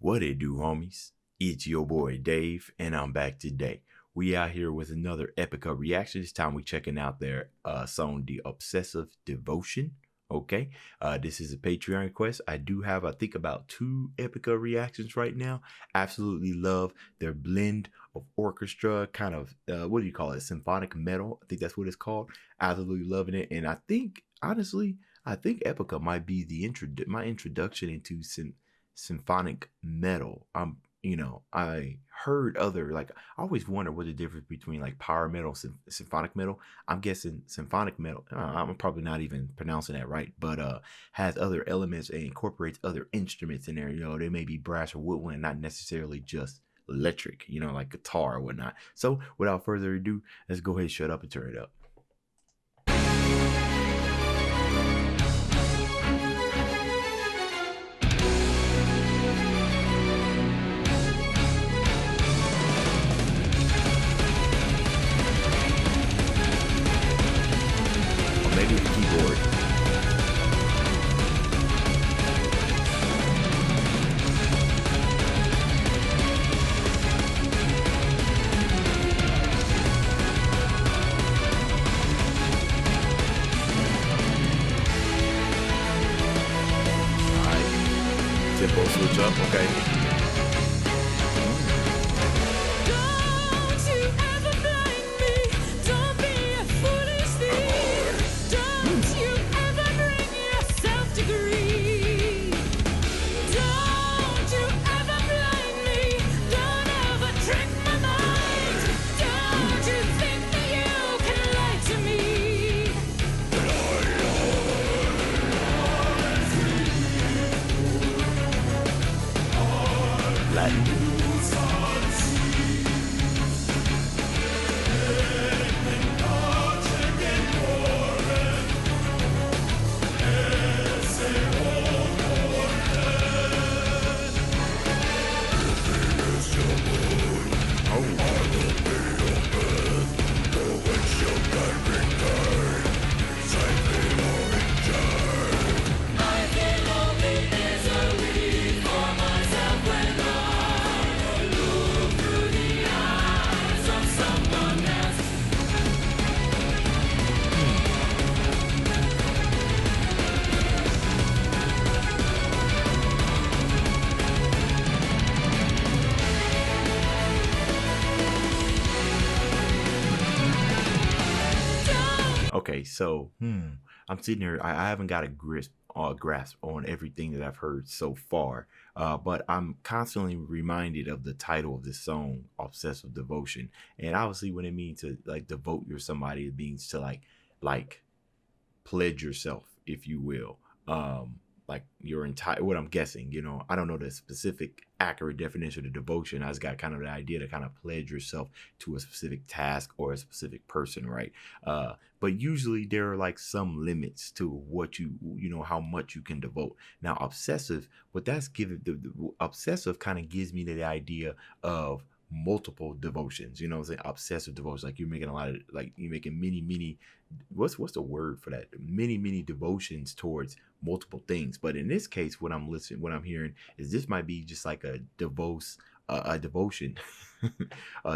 What it do, homies? It's your boy Dave, and I'm back today. We out here with another Epica reaction. This time we checking out their song, The Obsessive Devotion. Okay, this is a Patreon request. I do have, I think, about 2 Epica reactions right now. Absolutely love their blend of orchestra, kind of, what do you call it? Symphonic metal. I think that's what it's called. Absolutely loving it. And I think, honestly, I think Epica might be my introduction into symphonic metal. I heard other, like, I always wonder what the difference between like power metal, symphonic metal. I'm guessing symphonic metal, I'm probably not even pronouncing that right, but has other elements and incorporates other instruments in there. They may be brass or woodwind, not necessarily just electric, like guitar or whatnot. So without further ado, let's go ahead and shut up and turn it up. Maybe the keyboard. Alright. Tempo switch up, okay. Latin. Okay, so I'm sitting here. I haven't got a grasp on everything that I've heard so far, but I'm constantly reminded of the title of this song, "Obsessive Devotion," and obviously, when it means to like devote your somebody, it means to like pledge yourself, if you will. Like your entire, what I'm guessing, I don't know the specific accurate definition of devotion. I just got kind of the idea to kind of pledge yourself to a specific task or a specific person, right? But usually there are like some limits to what how much you can devote. Now, obsessive, what that's given, the obsessive kind of gives me the idea of multiple devotions. What I'm saying? Obsessive devotion, like you're making a lot of, like you're making many what's the word for that, many devotions towards multiple things. But in this case, what I'm hearing is this might be just like a devotion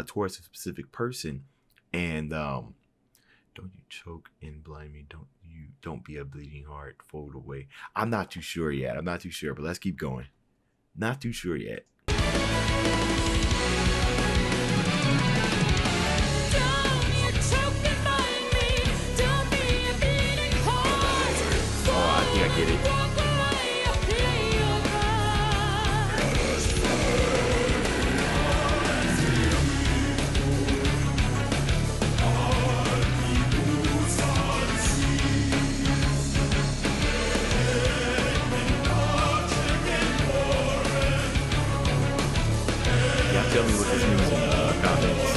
towards a specific person. And don't you choke and blind me, don't be a bleeding heart, fold away. I'm not too sure yet, but let's keep going. Not too sure yet. I get it. Y'all tell me what this means in the comments.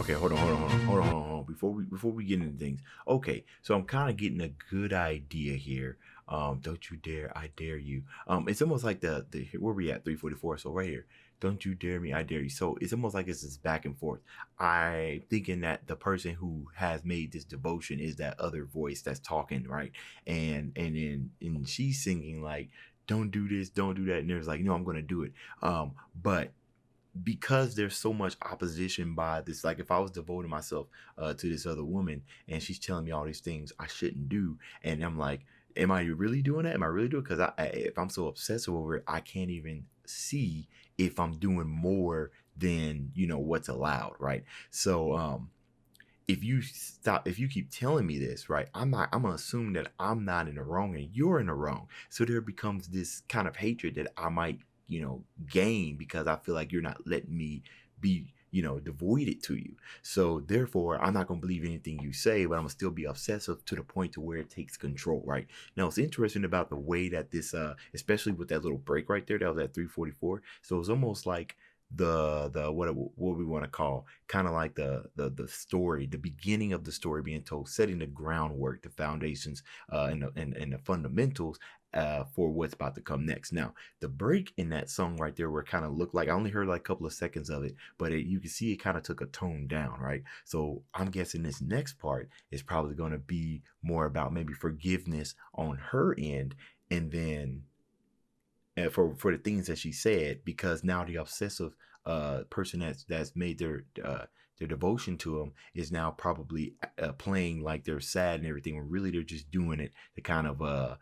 Okay, hold on. Before we get into things, okay. So I'm kind of getting a good idea here. Don't you dare, I dare you. It's almost like the where we at 344. So right here, don't you dare me, I dare you. So it's almost like it's this back and forth. I thinking that the person who has made this devotion is that other voice that's talking, right? And she's singing like, don't do this, don't do that, and there's like, no, I'm gonna do it. But because there's so much opposition by this, like if I was devoting myself to this other woman and she's telling me all these things I shouldn't do, and I'm like, am I really doing that? Am I really doing it? Because if I'm so obsessive over it, I can't even see if I'm doing more than what's allowed, right? So if you keep telling me this, right, I'm gonna assume that I'm not in the wrong and you're in the wrong. So there becomes this kind of hatred that I might gain because I feel like you're not letting me be devoted to you. So therefore I'm not gonna believe anything you say, but I'm gonna still be obsessive to the point to where it takes control. Right now, it's interesting about the way that this especially with that little break right there, that was at 344. So it's almost like the what we want to call kind of like the story, the beginning of the story being told, setting the groundwork, the foundations, and the fundamentals for what's about to come next. Now, the break in that song right there, where it kind of looked like, I only heard like a couple of seconds of it, but you can see it kind of took a tone down, right? So I'm guessing this next part is probably going to be more about maybe forgiveness on her end, and then for the things that she said, because now the obsessive person that's made their devotion to him is now probably playing like they're sad and everything, when really they're just doing it to kind of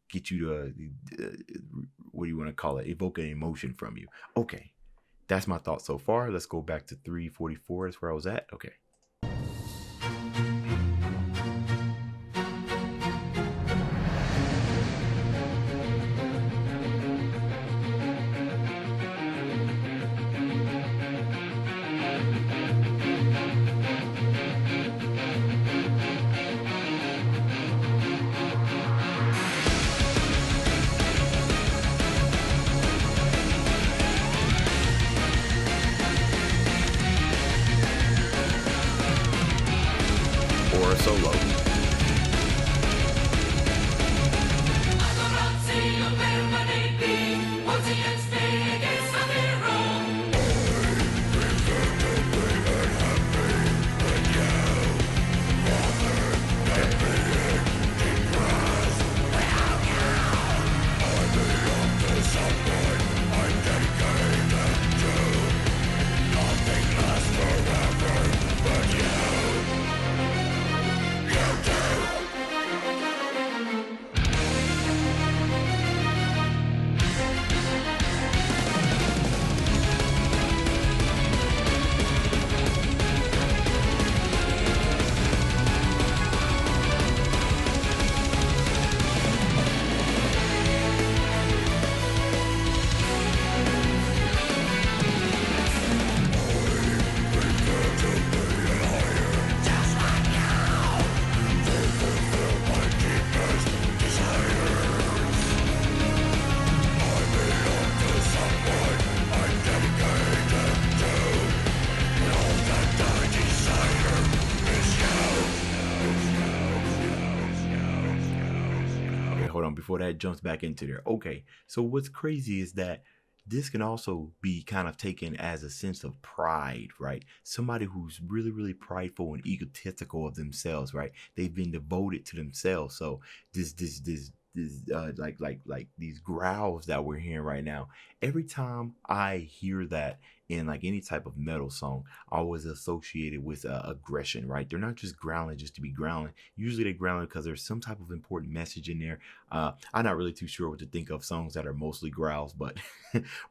get you to what do you want to call it, evoke an emotion from you. Okay, that's my thought so far. Let's go back to 344. That's where I was at. Okay. Or a solo. Hold on, before that jumps back into there. Okay, so what's crazy is that this can also be kind of taken as a sense of pride, right? Somebody who's really, really prideful and egotistical of themselves, right? They've been devoted to themselves. So this like these growls that we're hearing right now, every time I hear that in like any type of metal song, I always associate it with aggression, right? They're not just growling just to be growling. Usually they're growling because there's some type of important message in there. I'm not really too sure what to think of songs that are mostly growls, but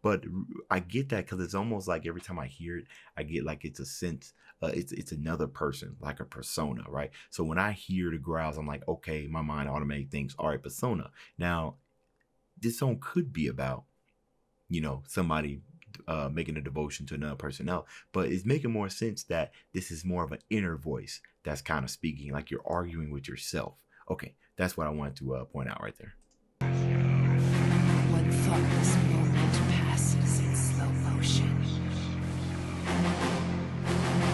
but I get that because it's almost like every time I hear it, I get like it's a sense, it's another person, like a persona, right? So when I hear the growls, I'm like, okay, my mind automatically thinks, all right, persona. Now, this song could be about, somebody making a devotion to another person else, but it's making more sense that this is more of an inner voice that's kind of speaking, like you're arguing with yourself. Okay, that's what I wanted to point out right there. One thoughtless moment passes in slow motion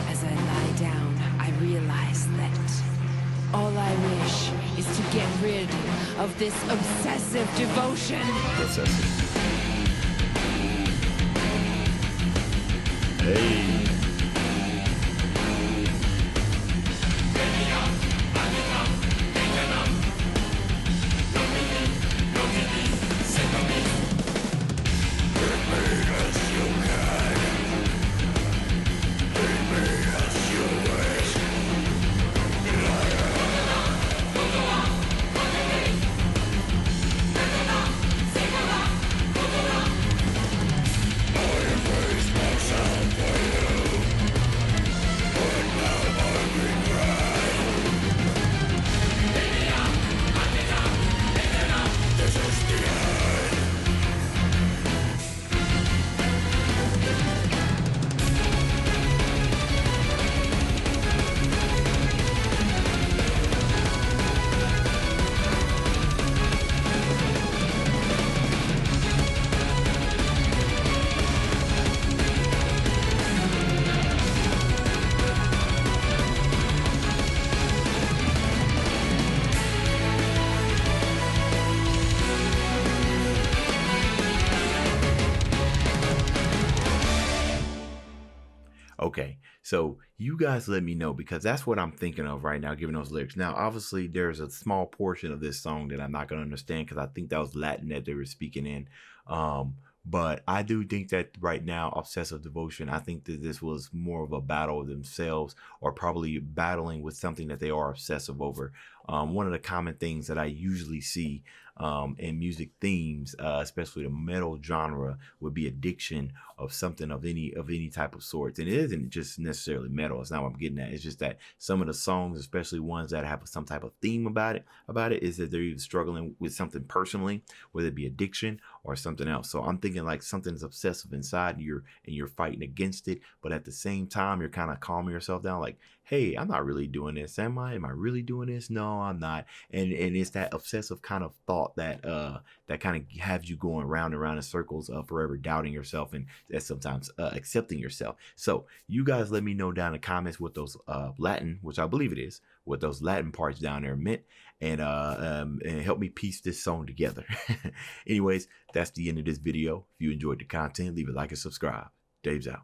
as I of this obsessive devotion. Obsessive. Hey. Okay, so you guys let me know, because that's what I'm thinking of right now, given those lyrics. Now, obviously, there's a small portion of this song that I'm not going to understand, because I think that was Latin that they were speaking in. But I do think that right now, Obsessive Devotion, I think that this was more of a battle of themselves, or probably battling with something that they are obsessive over. One of the common things that I usually see in music themes, especially the metal genre, would be addiction of something of any type of sorts. And it isn't just necessarily metal. It's not what I'm getting at. It's just that some of the songs, especially ones that have some type of theme about it, is that they're either struggling with something personally, whether it be addiction or something else. So I'm thinking like something's obsessive inside you, and you're fighting against it, but at the same time you're kind of calming yourself down, like, hey, I'm not really doing this. Am I really doing this? No, I'm not. And it's that obsessive kind of thought that that kind of has you going round and round in circles, forever doubting yourself, and that sometimes accepting yourself. So you guys let me know down in the comments what those Latin, which I believe it is, what those Latin parts down there meant, and help me piece this song together. Anyways, that's the end of this video. If you enjoyed the content, leave a like and subscribe. Dave's out.